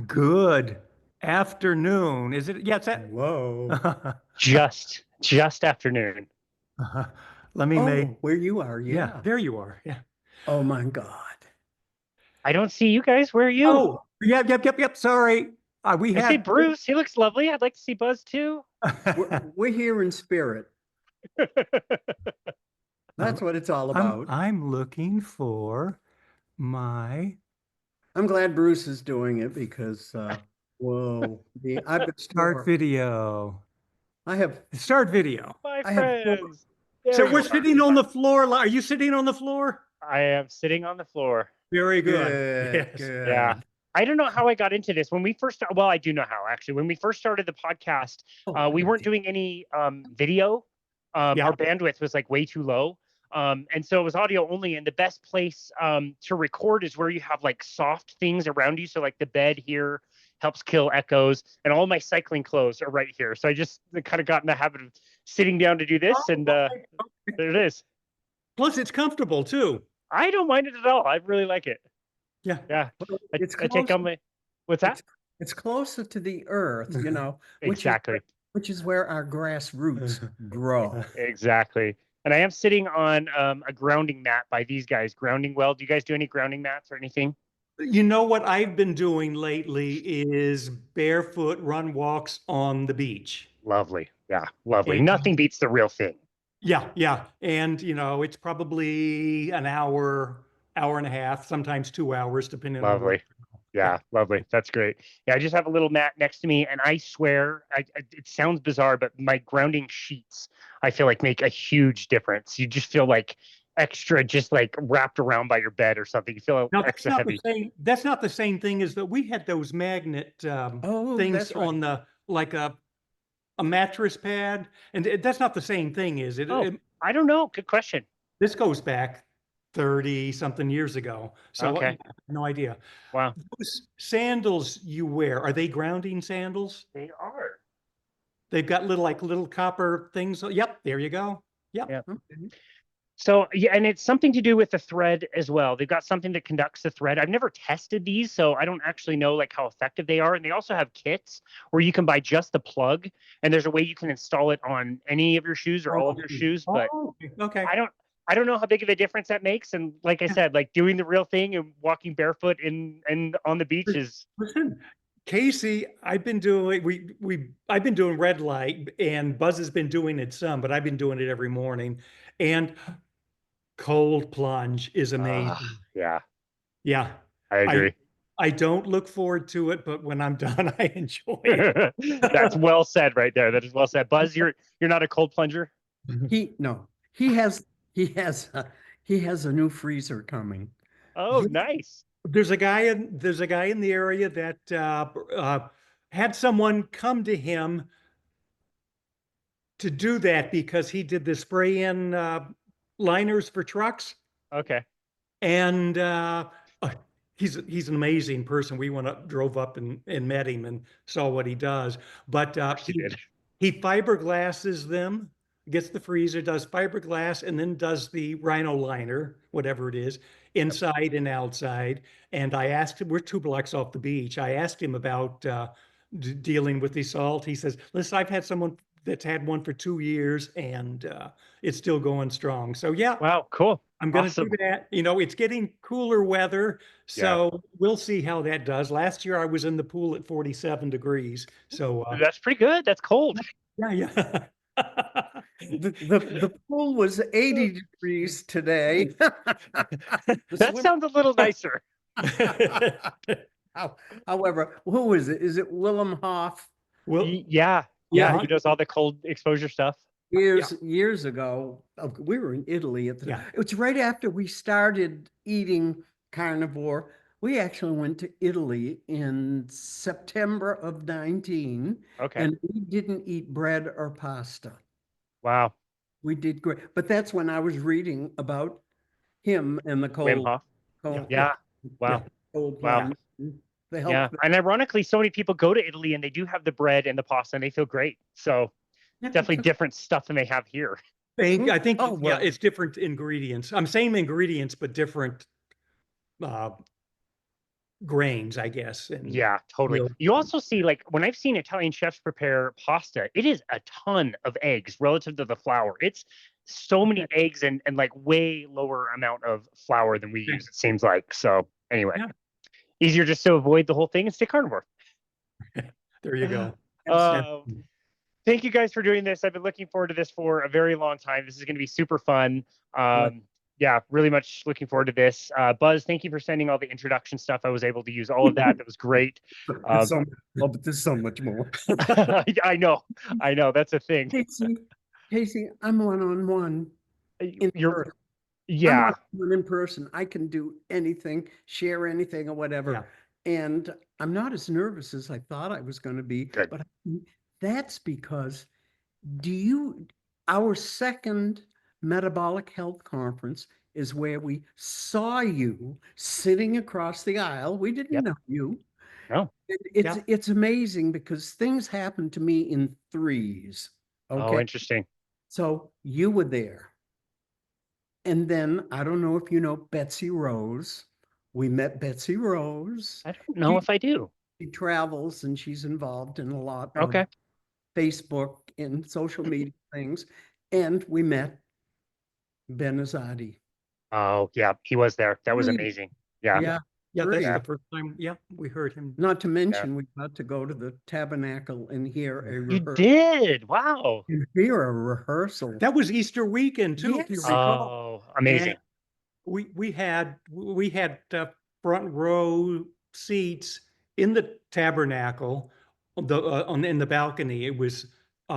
Good afternoon. Is it? Yeah, it's that. Whoa. Just afternoon. Let me make. Oh, where you are, Yeah, yeah. there you are. Yeah. Oh my God. I don't see you guys. Where are you? Oh, yep. Sorry. We I see had. Bruce. He looks lovely. I'd like to see Buz too. We're here in spirit. I'm, That's what it's all I'm about. I'm looking for my I'm glad Bruce is doing it because I've got start video. I have Start video. My I have four friends. There So you we're are. sitting on the floor. Are you sitting on the floor? I am sitting on the floor. Very good. good, Yes. Yeah. good. I don't know how I got into this. When we first, well, I do know how actually. When we first started the podcast, Oh, we weren't doing any video. Yeah. Our bandwidth was like way too low. And so it was audio only. And the best place to record is where you have like soft things around you. So like the bed here helps kill echoes, and all my cycling clothes are right here. So I just kind of got in the habit of sitting down to do this, and there it is. Plus, it's comfortable too. I don't mind it at all. I really like it. Yeah. Yeah. well, I, it's I take close on my, what's that? it's it's closer to the earth, Exactly. which is where our grass roots grow. Exactly. And I am sitting on a grounding mat by these guys, Grounding Well. Do you guys do any grounding mats or anything? You know what I've been doing lately is barefoot run walks on the beach. Lovely. Yeah, lovely. And Nothing beats the real thing. yeah. And it's probably an hour, hour and a half, sometimes 2 hours, depending on where. Lovely. Yeah. Yeah, lovely. That's great. Yeah, I just have a little mat next to me, and I swear, it sounds bizarre, but my grounding sheets, I feel like make a huge difference. You just feel like extra, just like wrapped around by your bed or something. You feel Now that's extra not the heavy. same. That's not the same thing as that we had those magnet Oh, things that's right. on the like a mattress pad, and that's not the same thing, is it? Oh, I don't know. Good question. This goes back 30 something years ago. So Okay. no idea. Wow. Those sandals you wear, are they grounding sandals? They are. They've got little copper things. Yep, there you go. Yep. Yeah. Okay. So yeah, and it's something to do with the thread as well. They've got something that conducts the thread. I've never tested these, so I don't actually know like how effective they are. And they also have kits where you can buy just the plug, and there's a way you can install it on any of your shoes or all of your shoes. But Oh, okay. I don't I don't know how big of a difference that makes. And like I said, like doing the real thing and walking barefoot in and on the beach is Listen, Casey, I've been doing red light, and Buzz has been doing it some, but I've been doing it every morning. And cold plunge is amazing. yeah, Yeah. I I agree. I don't look forward to it, but when I'm done, I enjoy it. That's well said right there. That is well said. Buzz, you're not a cold plunger? He no, he has he has he has a new freezer coming. Oh, nice. There's a guy in the area that had someone come to him to do that because he did the spray-in liners for trucks, Okay. and uh, he's an amazing person. We drove up and met him and saw what he does. But Of course you did. he fiberglasses them, gets the freezer, does fiberglass, and then does the rhino liner, whatever it is, inside and outside. And I asked him, we're 2 blocks off the beach. I asked him about dealing with the salt. He says, listen, I've had someone that's had one for 2 years, and it's still going strong. So yeah, Wow, cool. I'm going to do Awesome. that. It's getting cooler weather, Yeah. so we'll see how that does. Last year I was in the pool at 47 degrees. So That's pretty good. That's cold. yeah. The pool was 80 degrees today. That sounds a little nicer. However, who is it? Is it Willem Hoff? Well, Yeah. yeah, Yeah. He does all the cold exposure stuff. Years ago, we were in Italy at the time. yeah. It was right after we started eating carnivore. We actually went to Italy in September of 19, Okay. and we didn't eat bread or pasta. Wow. We did great. But that's when I was reading about him and the Wim Hof. cold, Yeah. Yeah. Wow. cold Wow. plunge. They Yeah. help. And ironically, so many people go to Italy and they do have the bread and the pasta and they feel great. So definitely different stuff than they have here. I think Oh, yeah, well. it's different ingredients. I'm same ingredients, but different uh, grains, I guess. And Yeah, totally. meal. You also see, like, when I've seen Italian chefs prepare pasta, it is a ton of eggs relative to the flour. It's so many eggs and like way lower amount of flour than we Yeah. use, it seems like. So anyway, Yeah. easier just to avoid the whole thing and stay carnivore. There you go. Uh, Thank you guys for doing this. I've been looking forward to this for a very long time. This is going to be super fun. Yeah, really much looking forward to this. Buz, thank you for sending all the introduction stuff. I was able to use all of that. That was great. There's but there's so much more. I know. That's a thing. Casey, I'm one-on-one in person. Yeah. I'm one in person. I can do anything, share anything or whatever. Yeah. And I'm not as nervous as I thought I was going to be. Good. But that's because our second metabolic health conference is where we saw you sitting across the aisle. We didn't know you. No. It's amazing because things happen to me in threes. Okay. Oh, interesting. So you were there. And then I don't know if you know Betsy Rose. We met Betsy Rose. I don't know if I do. She travels and she's involved in a lot of Okay. Facebook and social media things. And we met Ben Azadi. Oh, yeah. He was there. That was amazing. Yeah. Yeah. Yeah, that's Great. the first time. Yeah, we heard him. Not to mention, we got to go to the tabernacle and hear a You rehearsal. did. Wow. And hear a rehearsal. That was Easter weekend too, if you Yes. recall. Oh, amazing. And we had front row seats in the tabernacle, in the balcony. It was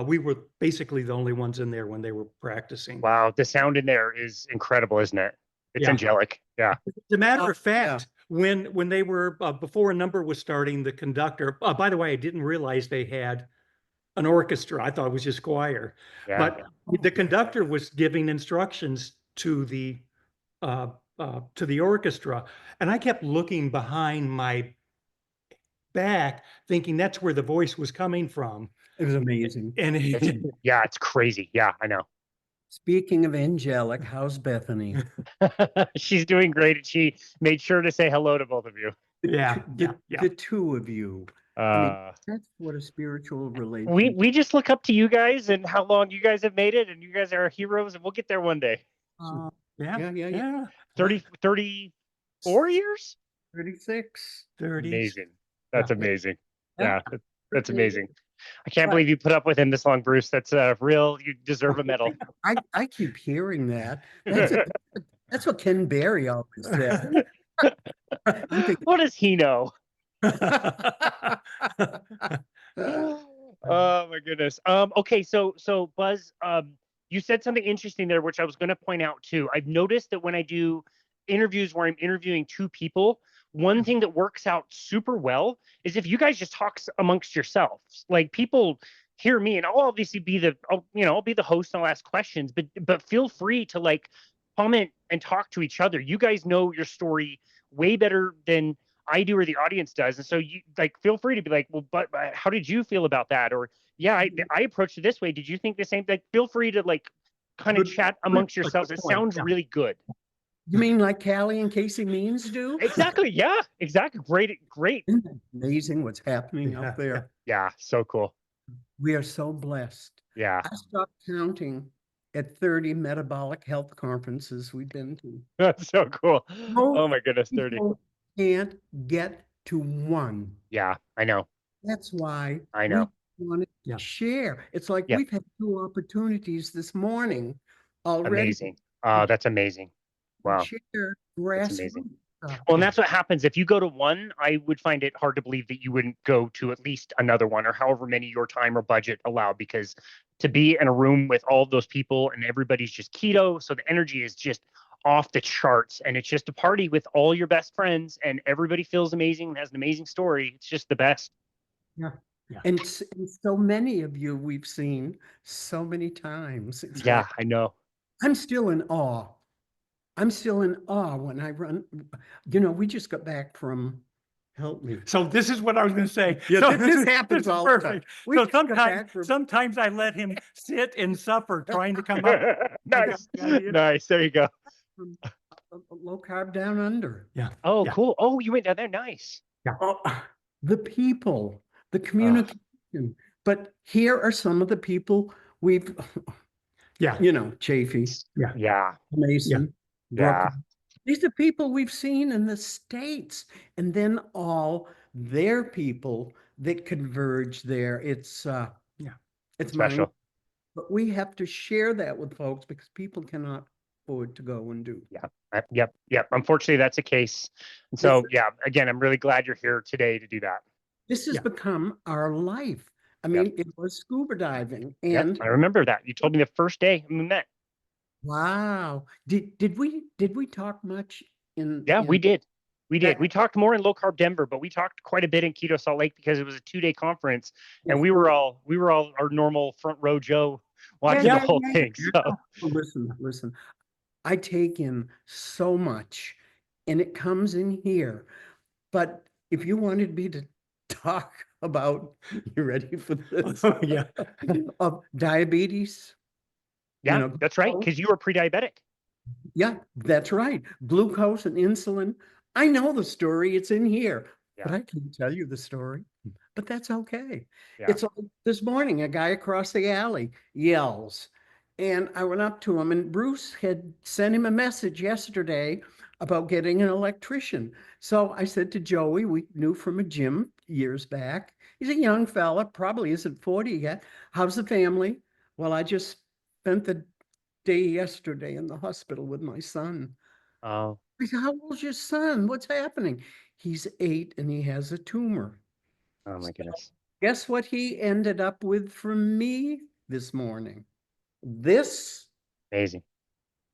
we were basically the only ones in there when they were practicing. Wow. The sound in there is incredible, isn't it? It's Yeah. angelic. Yeah. As a matter of fact, when they were before a number was starting, the conductor. By the way, I didn't realize they had an orchestra. I thought it was just choir. Yeah. But the conductor was giving instructions to the orchestra, and I kept looking behind my back, thinking that's where the voice was coming from. It was amazing. And Yeah, it's crazy. Yeah, I know. Speaking of angelic, how's Bethany? She's doing great, and she made sure to say hello to both of you. The two of you. I mean, that's what a spiritual relationship. We just look up to you guys and how long you guys have made it, and you guys are our heroes, and we'll get there one day. Yeah. 34 years? 36. 30. Amazing. That's amazing. Yeah. Yeah, that's amazing. I can't believe you put up with him this long, Bruce. That's real. You deserve a medal. I keep hearing that. That's what Ken Berry always said. What does he know? Oh my goodness. Okay, so Buz, you said something interesting there, which I was going to point out too. I've noticed that when I do interviews where I'm interviewing two people, one thing that works out super well is if you guys just talk amongst yourselves. Like, people hear me, and I'll obviously be I'll be the host and I'll ask questions, but feel free to like comment and talk to each other. You guys know your story way better than I do or the audience does, and so you like feel free to be like, well, but how did you feel about that? Or yeah, I approached it this way. Did you think the same? Like, feel free to like kind of chat amongst yourselves. It sounds really good. You mean like Callie and Casey Means do? Exactly. Yeah, exactly. Great. Isn't that amazing what's happening up there? Yeah, so cool. We are so blessed. Yeah. I stopped counting at 30 metabolic health conferences we've been to. That's so cool. Oh my goodness, 30. People can't get to one. Yeah, I know. That's why I know. we wanted to share. It's like we've had 2 opportunities this morning already. Amazing. That's amazing. Wow. Share That's amazing. Well, and that's what happens. If you go to one, I would find it hard to believe that you wouldn't go to at least another one, or however many your time or budget allow, because to be in a room with all of those people and everybody's just keto, so the energy is just off the charts, and it's just a party with all your best friends, and everybody feels amazing and has an amazing story. It's just the best. Yeah. And so many of you we've seen so many times. It's like, I know. I'm still in awe. When I run. We just got back from, help me. So this is what I was going to say. Yeah, so this happens all the time. So sometimes I let him sit and suffer trying to come up. Nice. There you go. low carb down under. Yeah. Oh, Yeah. cool. Oh, you went down there. Nice. Oh, the people, the Ugh. communication. But here are some of the people we've, Yeah. Chafee, Yeah. Yeah. Mason, Yeah. Brooke. These are people we've seen in the States, and then all their people that converge there. It's it's mine. Special. But we have to share that with folks because people cannot afford to go and do. Yeah. Yep. Unfortunately, that's the case. And so, yeah, again, I'm really glad you're here today to do that. This has Yeah. become our life. I Yep. mean, it was scuba diving, Yep. and I remember that. You told me the first day we met. wow, did we talk much in? Yeah, we did. We did. That- We talked more in low carb Denver, but we talked quite a bit in Keto Salt Lake because it was a 2-day conference, and Yes. we were all our normal front row Joe watching Yeah, the whole yeah, thing. yeah. So Listen. I take in so much, and it comes in here. But if you wanted me to talk about, you ready for this? Yeah. Of diabetes. yeah, that's right. Because you were pre-diabetic. Yeah, that's right. Glucose and insulin. I know the story. It's in here, but Yeah. I can't tell you the story. But that's okay. Yeah. It's like this morning, a guy across the alley yells, and I went up to him, and Bruce had sent him a message yesterday about getting an electrician. So I said to Joey, we knew from a gym years back. He's a young fella, probably isn't 40 yet. How's the family? Well, I just spent the day yesterday in the hospital with my son. Oh, I said, how old's your son? What's happening? He's 8 and he has a tumor. oh my goodness. Guess what he ended up with from me this morning? This, Amazing.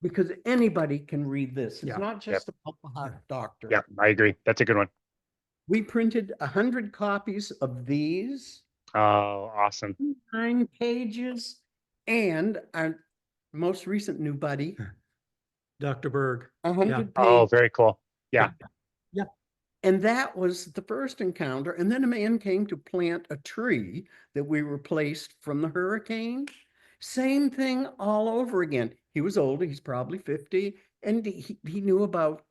because anybody can read this. It's Yeah. not just about the hot doctor. Yeah, I agree. That's a good one. We printed 100 copies of these, Oh, awesome. 9 pages, and our most recent new buddy, Dr. Berg. 100 Oh, pages. very cool. Yeah. And that was the first encounter. And then a man came to plant a tree that we replaced from the hurricane. Same thing all over again. He was older, he's probably 50, and he knew about,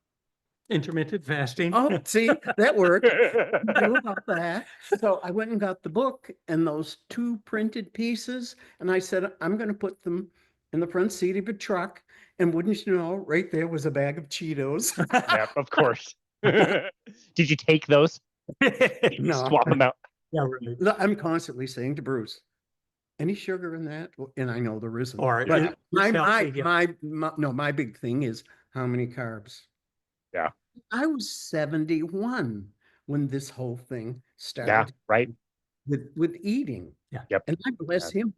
Intermittent fasting. oh, see, that worked. He knew about that. So I went and got the book and those 2 printed pieces, and I said, I'm going to put them in the front seat of a truck. And wouldn't you know, right there was a bag of Cheetos. Yeah, of course. Did you take those? No. Swap them out. Yeah, really. Look, I'm constantly saying to Bruce, any sugar in that? Well, and I know there isn't. Or But it's my healthy, yeah. my big thing is how many carbs. Yeah. I was 71 when this whole thing Yeah, started right. with eating. Yeah. Yep. And I bless him,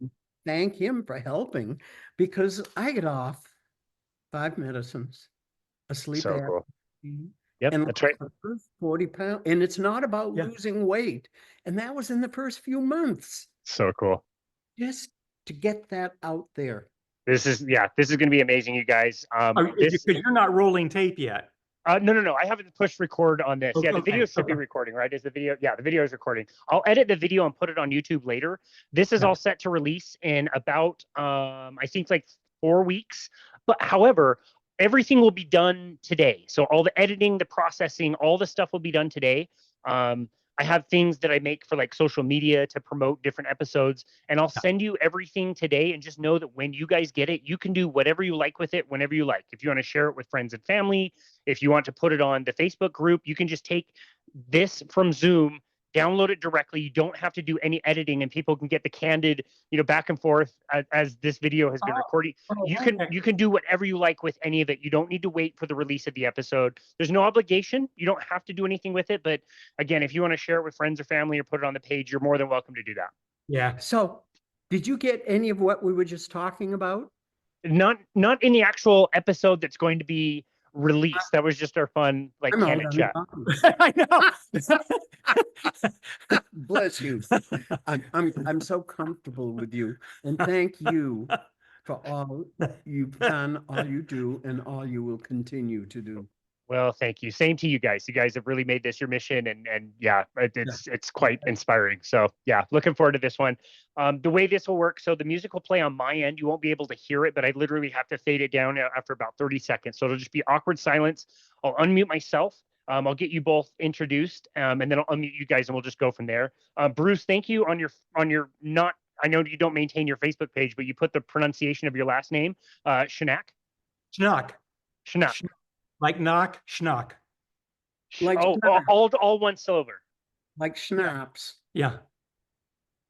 thank him for helping, because I get off 5 medicines, a sleep So cool. apnea, Yep, and that's right. the first 40 pounds. And it's not about Yeah. losing weight. And that was in the first few months, So cool. just to get that out there. This is going to be amazing, you guys. Because you're not rolling tape yet. No. I haven't pushed record on this. Yeah, the Okay, video should be okay. recording, right? Is the video? Yeah, the video is recording. I'll edit the video and put it on YouTube later. This is Yeah. all set to release in about, I think like 4 weeks. But however, everything will be done today. So all the editing, the processing, all the stuff will be done today. I have things that I make for like social media to promote different episodes, and I'll send you everything today. And just know that when you guys get it, you can do whatever you like with it whenever you like. If you want to share it with friends and family, if you want to put it on the Facebook group, you can just take this from Zoom, download it directly. You don't have to do any editing, and people can get the candid, back and forth as this video has been recording. You can do whatever you like with any of it. You don't need to wait for the release of the episode. There's no obligation. You don't have to do anything with it. But again, if you want to share it with friends or family or put it on the page, you're more than welcome to do that. Yeah. So did you get any of what we were just talking about? Not in the actual episode that's going to be released. That was just our fun, like, I'm out candid on chat. I know. Bless you. I'm so comfortable with you, and thank you for all you've done, all you do, and all you will continue to do. Well, thank you. Same to you guys. You guys have really made this your mission, and yeah, it's quite inspiring. So yeah, looking forward to this one. The way this will work, so the music will play on my end. You won't be able to hear it, but I literally have to fade it down after about 30 seconds. So it'll just be awkward silence. I'll unmute myself. I'll get you both introduced, and then I'll unmute you guys, and we'll just go from there. Bruce, thank you on your not. I know you don't maintain your Facebook page, but you put the pronunciation of your last name, Schnaak. Schnaak. Schnaak. Like knock, schnock. Like Oh, schnapps. all one syllable. Like schnapps. Yeah.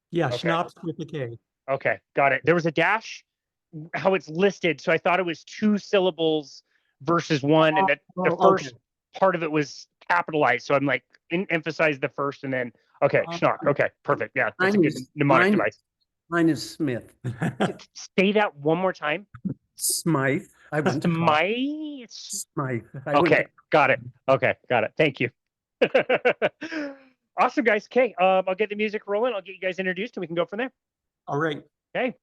Yeah, Okay. schnapps with a K. Okay, got it. There was a dash, how it's listed, so I thought it was 2 syllables versus one, and that the first part of it was capitalized. So I'm like, emphasize the first, and then okay, schnock. Okay, perfect. Yeah, that's a good mnemonic device. Mine is Smith. Say that one more time. Smythe. I went to college. Smythe. I Okay, got it. Okay, got it. Thank you. Awesome, guys. Okay, I'll get the music rolling. I'll get you guys introduced, and we can go from there. All right. Okay.